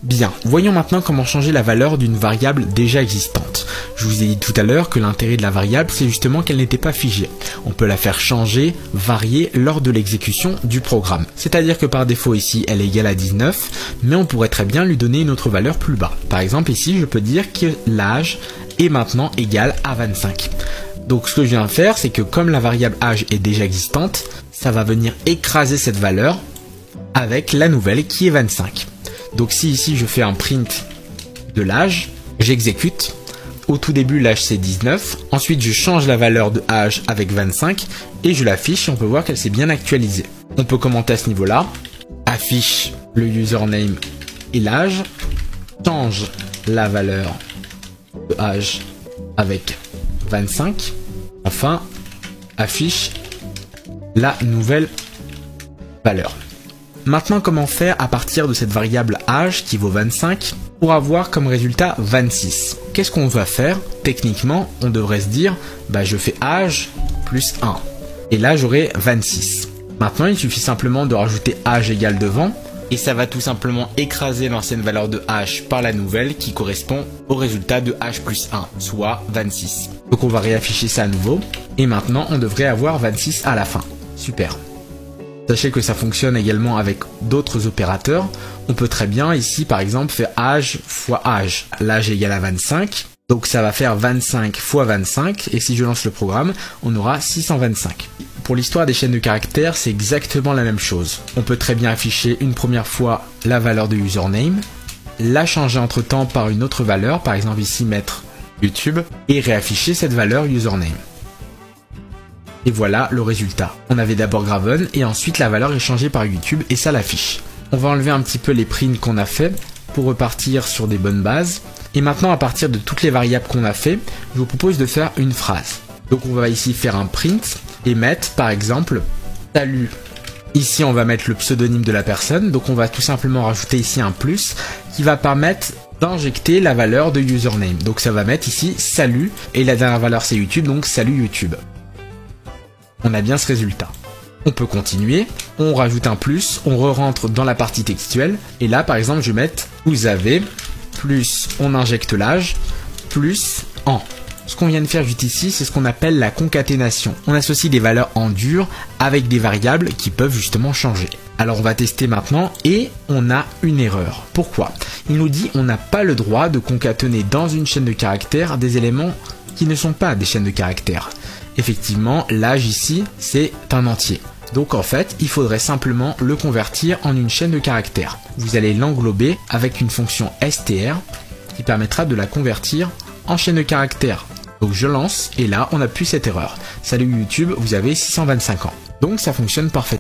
Bien, voyons maintenant comment changer la valeur d'une variable déjà existante. Je vous ai dit tout à l'heure que l'intérêt de la variable, c'est justement qu'elle n'était pas figée. On peut la faire changer, varier lors de l'exécution du programme. C'est-à-dire que par défaut ici, elle est égale à 19, mais on pourrait très bien lui donner une autre valeur plus bas. Par exemple ici, je peux dire que l'âge est maintenant égal à 25. Donc ce que je viens de faire, c'est que comme la variable âge est déjà existante, ça va venir écraser cette valeur avec la nouvelle qui est 25. Donc si ici je fais un print de l'âge, j'exécute. Au tout début l'âge c'est 19, ensuite je change la valeur de âge avec 25 et je l'affiche et on peut voir qu'elle s'est bien actualisée. On peut commenter à ce niveau-là, affiche le username et l'âge, change la valeur de âge avec 25, enfin affiche la nouvelle valeur. Maintenant, comment faire à partir de cette variable âge qui vaut 25 pour avoir comme résultat 26? Qu'est-ce qu'on va faire? Techniquement, on devrait se dire, je fais âge plus 1. Et là, j'aurai 26. Maintenant, il suffit simplement de rajouter âge égale devant. Et ça va tout simplement écraser l'ancienne valeur de âge par la nouvelle qui correspond au résultat de âge plus 1, soit 26. Donc on va réafficher ça à nouveau. Et maintenant, on devrait avoir 26 à la fin. Super. Sachez que ça fonctionne également avec d'autres opérateurs. On peut très bien ici par exemple faire âge fois âge. L'âge est égal à 25. Donc ça va faire 25 fois 25. Et si je lance le programme, on aura 625. Pour l'histoire des chaînes de caractères, c'est exactement la même chose. On peut très bien afficher une première fois la valeur de username, la changer entre temps par une autre valeur, par exemple ici mettre YouTube, et réafficher cette valeur username. Et voilà le résultat. On avait d'abord Graven et ensuite la valeur est changée par YouTube et ça l'affiche. On va enlever un petit peu les prints qu'on a fait pour repartir sur des bonnes bases. Et maintenant, à partir de toutes les variables qu'on a fait, je vous propose de faire une phrase. Donc on va ici faire un print et mettre par exemple salut. Ici on va mettre le pseudonyme de la personne. Donc on va tout simplement rajouter ici un plus qui va permettre d'injecter la valeur de username. Donc ça va mettre ici salut et la dernière valeur c'est YouTube, donc salut YouTube. On a bien ce résultat. On peut continuer, on rajoute un plus, on re-rentre dans la partie textuelle, et là par exemple je vais mettre vous avez, plus on injecte l'âge, plus en. Ce qu'on vient de faire juste ici, c'est ce qu'on appelle la concaténation. On associe des valeurs en dur avec des variables qui peuvent justement changer. Alors on va tester maintenant et on a une erreur. Pourquoi? Il nous dit on n'a pas le droit de concaténer dans une chaîne de caractères des éléments qui ne sont pas des chaînes de caractères. Effectivement, l'âge ici, c'est un entier. Donc en fait, il faudrait simplement le convertir en une chaîne de caractères. Vous allez l'englober avec une fonction str qui permettra de la convertir en chaîne de caractères. Donc je lance et là, on n'a plus cette erreur. Salut YouTube, vous avez 625 ans. Donc ça fonctionne parfaitement.